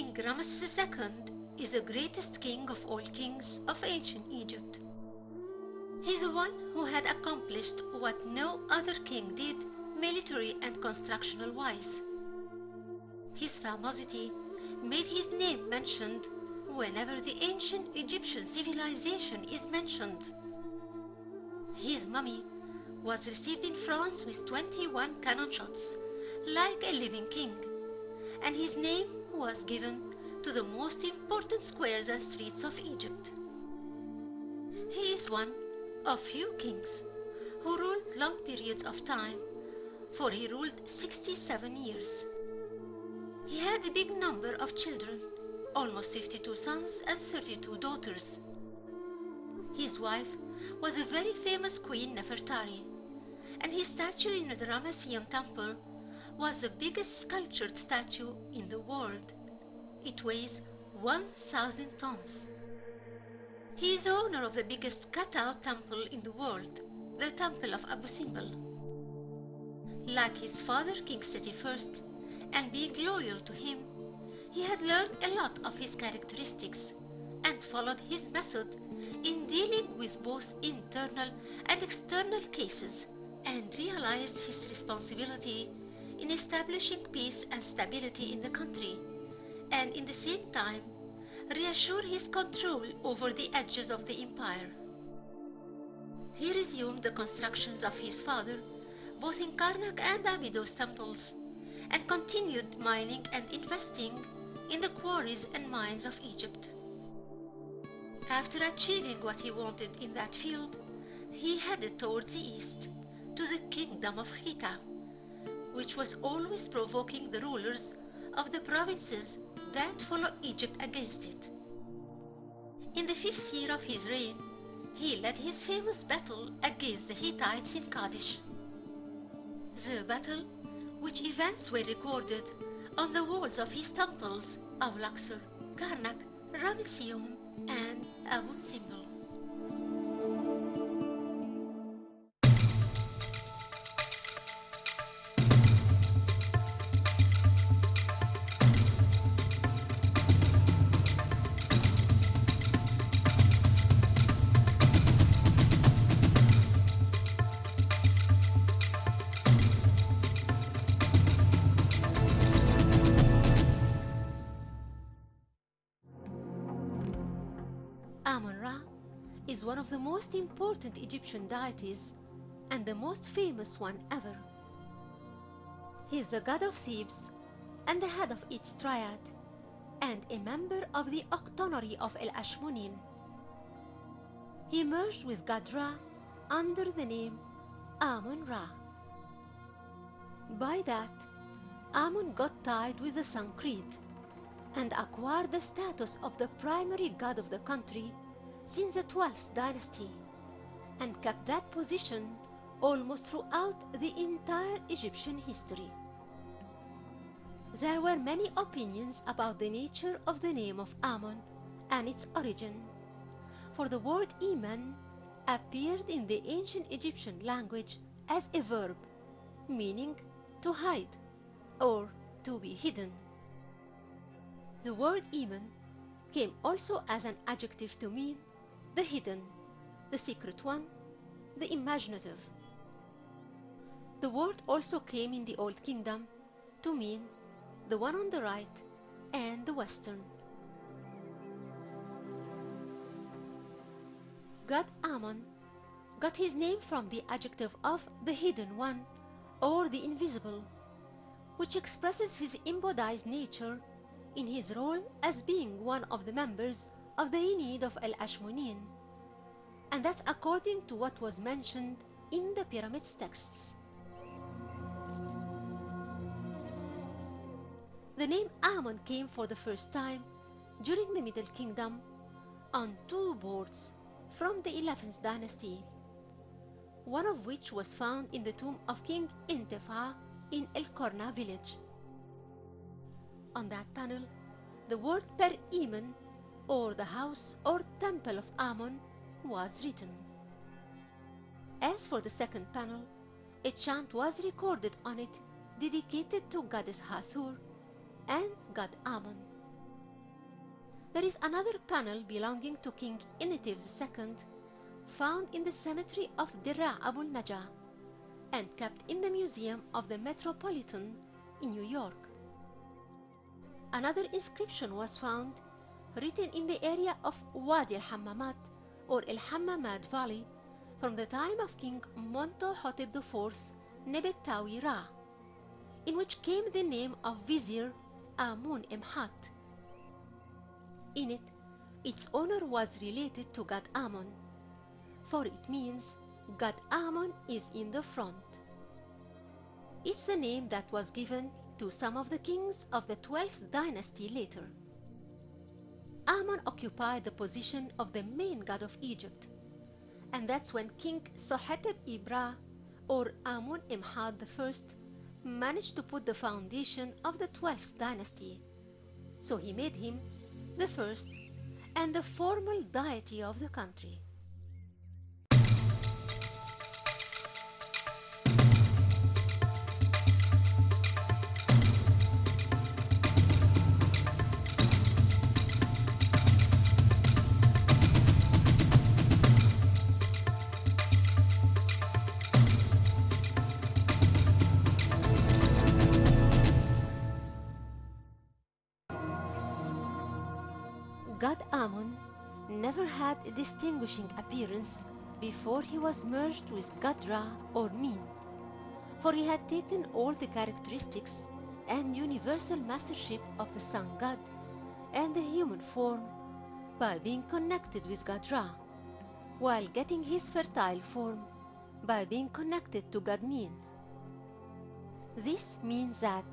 King Ramesses II is the greatest king of all kings of ancient Egypt. He is the one who had accomplished what no other king did military and constructional wise. His famosity made his name mentioned whenever the ancient Egyptian civilization is mentioned. His mummy was received in France with 21 cannon shots, like a living king, and his name was given to the most important squares and streets of Egypt. He is one of few kings who ruled long periods of time, for he ruled 67 years. He had a big number of children, almost 52 sons and 32 daughters. His wife was a very famous Queen Nefertari, and his statue in the Ramesseum Temple was the biggest sculptured statue in the world. It weighs 1,000 tons. He is owner of the biggest cut-out temple in the world, the Temple of Abu Simbel. Like his father, King Seti I, and being loyal to him, he had learned a lot of his characteristics and followed his method in dealing with both internal and external cases, and realized his responsibility in establishing peace and stability in the country, and in the same time reassure his control over the edges of the empire. He resumed the constructions of his father, both in Karnak and Abydos temples, and continued mining and investing in the quarries and mines of Egypt. After achieving what he wanted in that field, he headed towards the east, to the kingdom of Khita, which was always provoking the rulers of the provinces that follow Egypt against it. In the 5th year of his reign, he led his famous battle against the Hittites in Kadesh. The battle, which events were recorded on the walls of his temples of Luxor, Karnak, Ramesseum, and Abu Simbel. Amun-Ra is one of the most important Egyptian deities and the most famous one ever. He is the god of Thebes and the head of its triad, and a member of the octonary of El-Ashmonin. He merged with god Ra under the name Amun-Ra. By that, Amun got tied with the sun Crete and acquired the status of the primary god of the country since the 12th dynasty, and kept that position almost throughout the entire Egyptian history. There were many opinions about the nature of the name of Amun and its origin, for the word Iman appeared in the ancient Egyptian language as a verb, meaning to hide or to be hidden. The word Iman came also as an adjective to mean the hidden, the secret one, the imaginative. The word also came in the Old Kingdom to mean the one on the right and the western. God Amun got his name from the adjective of the hidden one or the invisible, which expresses his embodied nature in his role as being one of the members of the Ennead of El-Ashmonin, and that's according to what was mentioned in the Pyramids texts. The name Amun came for the first time during the Middle Kingdom on two boards from the 11th dynasty, one of which was found in the tomb of King Intefa in El-Korna village. On that panel, the word Per Iman, or the house or temple of Amun, was written. As for the second panel, a chant was recorded on it dedicated to goddess Hathor and god Amun. There is another panel belonging to King Initives II found in the cemetery of Dirra Abu Najah and kept in the Museum of the Metropolitan in New York. Another inscription was found written in the area of Wadi al-Hammamat or al-Hammamat Valley from the time of King Montuhotep IV Nebet-Tawi Ra, in which came the name of Vizier Amun-Imhat. In it, its owner was related to God Amun, for it means God Amun is in the front. It's the name that was given to some of the kings of the 12th dynasty later. Amun occupied the position of the main god of Egypt, and that's when King Sohetep Ibra or Amun-Imhat I managed to put the foundation of the 12th dynasty, so he made him the first and the formal deity of the country. God Amun never had a distinguishing appearance before he was merged with God Ra or Min, for he had taken all the characteristics and universal mastership of the sun god and the human form by being connected with God Ra, while getting his fertile form by being connected to God Min. This means that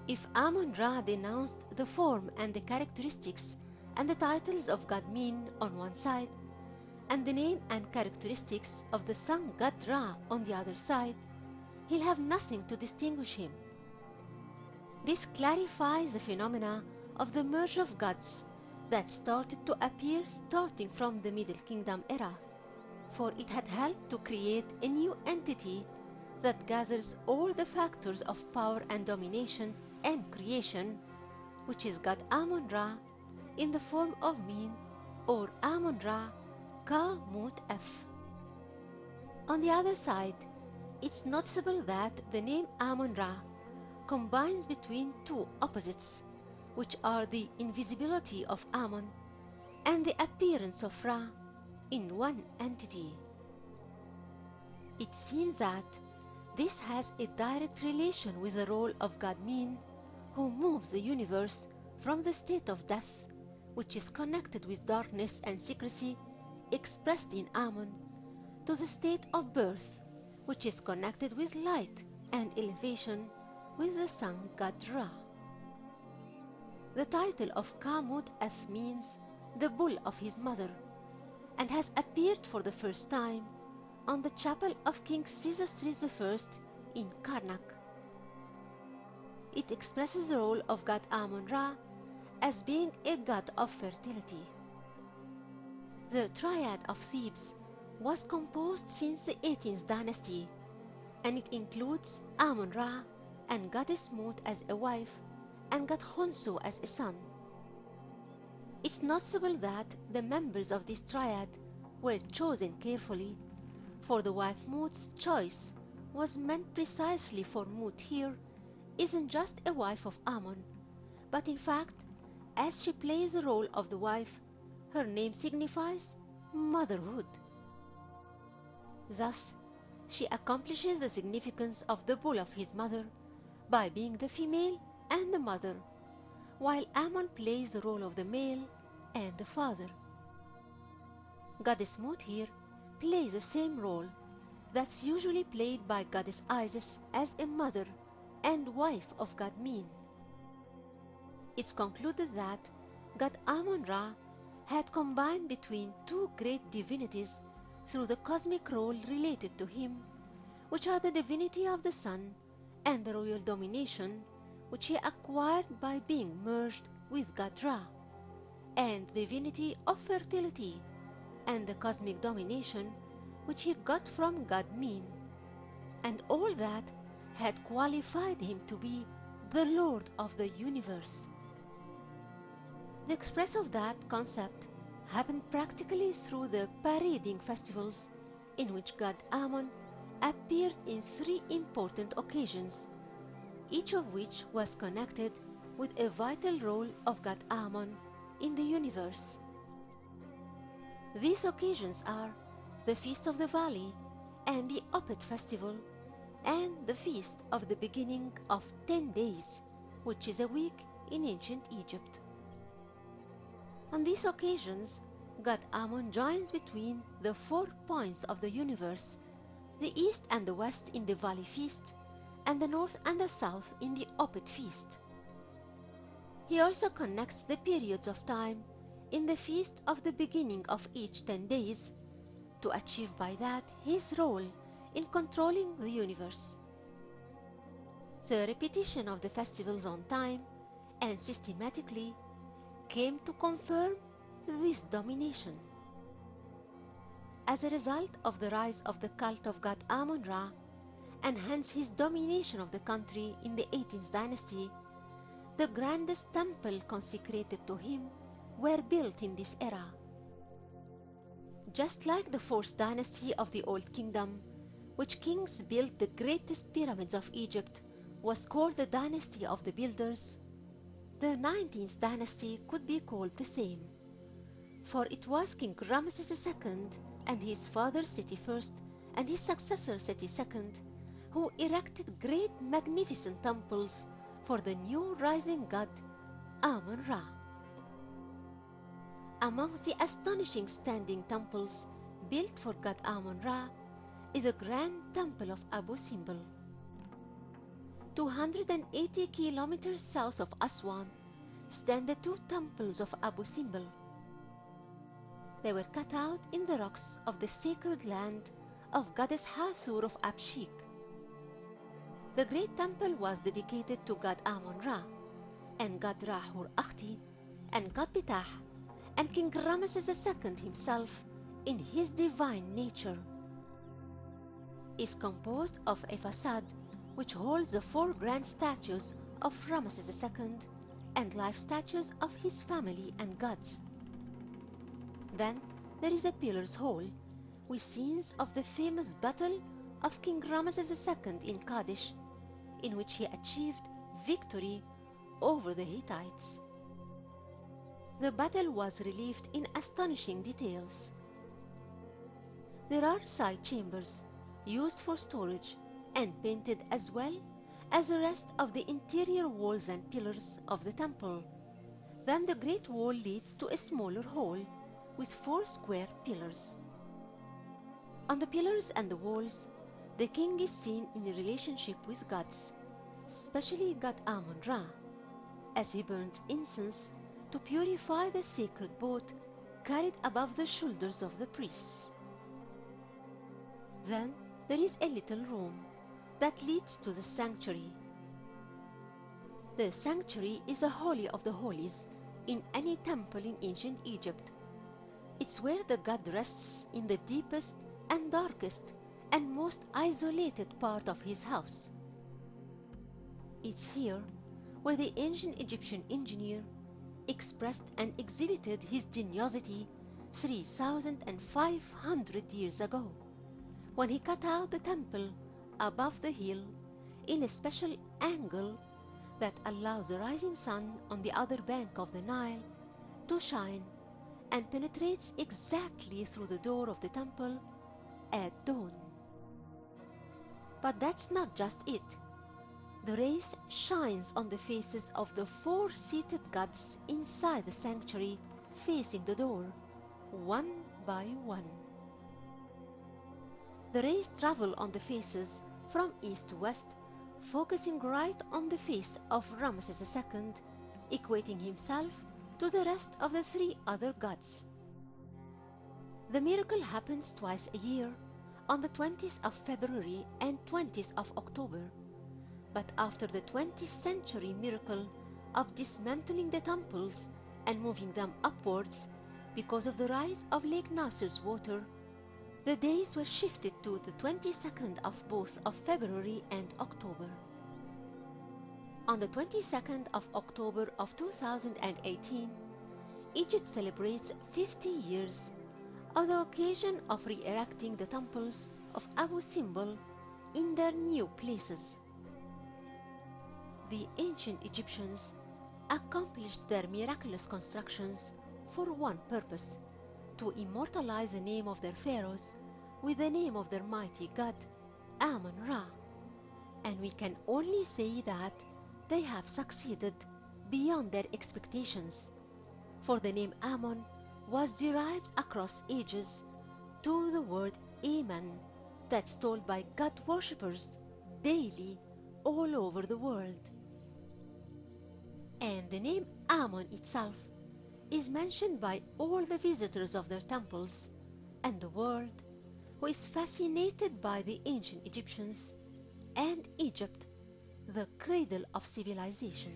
if Amun-Ra denounced the form and the characteristics and the titles of God Min on one side, and the name and characteristics of the sun god Ra on the other side, he'll have nothing to distinguish him. This clarifies the phenomena of the merge of gods that started to appear starting from the Middle Kingdom era, for it had helped to create a new entity that gathers all the factors of power and domination and creation, which is God Amun-Ra in the form of Min or Amun-Ra Ka-Mut-F. On the other side, it's noticeable that the name Amun-Ra combines between two opposites, which are the invisibility of Amun and the appearance of Ra in one entity. It seems that this has a direct relation with the role of God Min, who moves the universe from the state of death, which is connected with darkness and secrecy expressed in Amun, to the state of birth, which is connected with light and elevation with the sun god Ra. The title of Ka-Mut-F means the bull of his mother, and has appeared for the first time on the chapel of King Sesostris I in Karnak. It expresses the role of God Amun-Ra as being a god of fertility. The Triad of Thebes was composed since the 18th dynasty, and it includes Amun-Ra and goddess Mut as a wife and god Khonsu as a son. It's noticeable that the members of this triad were chosen carefully, for the wife Mut's choice was meant precisely for Mut here isn't just a wife of Amun, but in fact, as she plays the role of the wife, her name signifies motherhood. Thus, she accomplishes the significance of the bull of his mother by being the female and the mother, while Amun plays the role of the male and the father. Goddess Mut here plays the same role that's usually played by Goddess Isis as a mother and wife of God Min. It's concluded that God Amun-Ra had combined between two great divinities through the cosmic role related to him, which are the divinity of the sun and the royal domination, which he acquired by being merged with God Ra, and the divinity of fertility and the cosmic domination, which he got from God Min, and all that had qualified him to be the Lord of the universe. The express of that concept happened practically through the parading festivals in which god Ammon appeared in three important occasions, each of which was connected with a vital role of god Ammon in the universe. These occasions are the Feast of the Valley and the Opet Festival, and the Feast of the Beginning of 10 Days, which is a week in ancient Egypt. On these occasions, god Ammon joins between the 4 points of the universe, the east and the west in the Valley Feast, and the north and the south in the Opet Feast. He also connects the periods of time in the Feast of the Beginning of each 10 days to achieve by that his role in controlling the universe. The repetition of the festivals on time and systematically came to confirm this domination. As a result of the rise of the cult of god Ammon-Ra, and hence his domination of the country in the 18th dynasty, the grandest temple consecrated to him were built in this era. Just like the 4th dynasty of the Old Kingdom, which kings built the greatest pyramids of Egypt, was called the dynasty of the builders, the 19th dynasty could be called the same, for it was King Ramesses II and his father Seti I and his successor Seti II who erected great magnificent temples for the new rising god Ammon-Ra. Among the astonishing standing temples built for god Ammon-Ra is the Grand Temple of Abu Simbel. 280 kilometers south of Aswan stand the 2 temples of Abu Simbel. They were cut out in the rocks of the sacred land of goddess Hathor of Abshik. The great temple was dedicated to god Ammon-Ra and god Ra-Hur-Akhti and god Ptah and King Ramesses II himself in his divine nature. Is composed of a facade which holds the 4 grand statues of Ramesses II and life statues of his family and gods. Then there is a Pillars Hall with scenes of the famous battle of King Ramesses II in Kadesh, in which he achieved victory over the Hittites. The battle was relieved in astonishing details. There are side chambers used for storage and painted as well as the rest of the interior walls and pillars of the temple. Then the great wall leads to a smaller hall with 4 square pillars. On the pillars and the walls, the king is seen in a relationship with gods, especially god Ammon-Ra, as he burns incense to purify the sacred boat carried above the shoulders of the priests. Then there is a little room that leads to the sanctuary. The sanctuary is the Holy of the Holies in any temple in ancient Egypt. It's where the god rests in the deepest and darkest and most isolated part of his house. It's here where the ancient Egyptian engineer expressed and exhibited his geniusity 3,500 years ago, when he cut out the temple above the hill in a special angle that allows the rising sun on the other bank of the Nile to shine and penetrates exactly through the door of the temple at dawn. But that's not just it. The rays shines on the faces of the 4 seated gods inside the sanctuary facing the door, one by one. The rays travel on the faces from east to west, focusing right on the face of Ramesses II, equating himself to the rest of the 3 other gods. The miracle happens twice a year, on the 20th of February and 20th of October. But after the 20th century miracle of dismantling the temples and moving them upwards because of the rise of Lake Nasser's water, the days were shifted to the 22nd of both of February and October. On the 22nd of October of 2018, Egypt celebrates 50 years on the occasion of re-erecting the temples of Abu Simbel in their new places. The ancient Egyptians accomplished their miraculous constructions for one purpose: to immortalize the name of their pharaohs with the name of their mighty god, Amun-Ra. And we can only say that they have succeeded beyond their expectations, for the name Amun was derived across ages to the word Amen that's told by god worshippers daily all over the world. And the name Amun itself is mentioned by all the visitors of their temples and the world who is fascinated by the ancient Egyptians and Egypt, the cradle of civilization.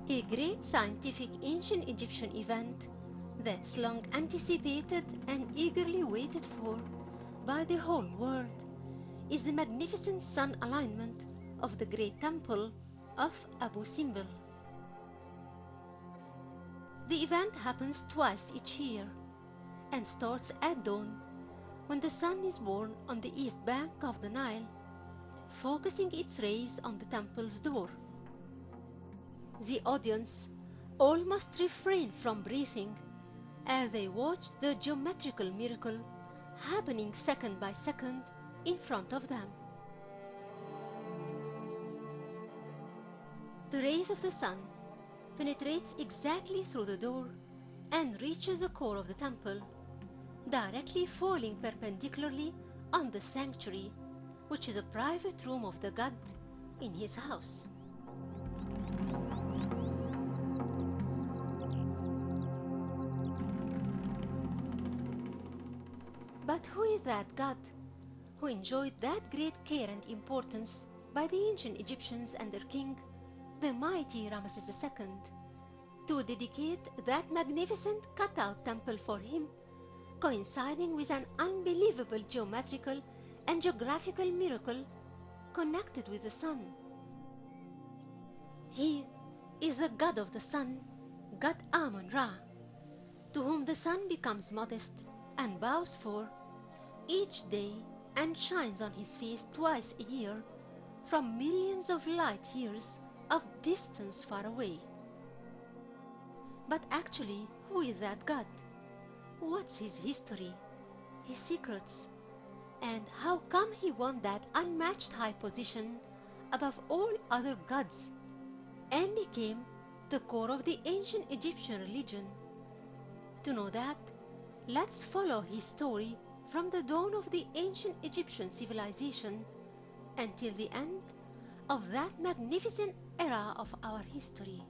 A great scientific ancient Egyptian event that's long anticipated and eagerly waited for by the whole world is the magnificent sun alignment of the great temple of Abu Simbel. The event happens twice each year and starts at dawn when the sun is born on the east bank of the Nile, focusing its rays on the temple's door. The audience all must refrain from breathing as they watch the geometrical miracle happening second by second in front of them. The rays of the sun penetrates exactly through the door and reaches the core of the temple, directly falling perpendicularly on the sanctuary, which is a private room of the god in his house. But who is that god who enjoyed that great care and importance by the ancient Egyptians and their king, the mighty Ramesses II, to dedicate that magnificent cut-out temple for him, coinciding with an unbelievable geometrical and geographical miracle connected with the sun? He is the god of the sun, god Amun-Ra, to whom the sun becomes modest and bows for each day and shines on his face twice a year from millions of light years of distance far away. But actually, who is that god? What's his history, his secrets, and how come he won that unmatched high position above all other gods and became the core of the ancient Egyptian religion? To know that, let's follow his story from the dawn of the ancient Egyptian civilization until the end of that magnificent era of our history.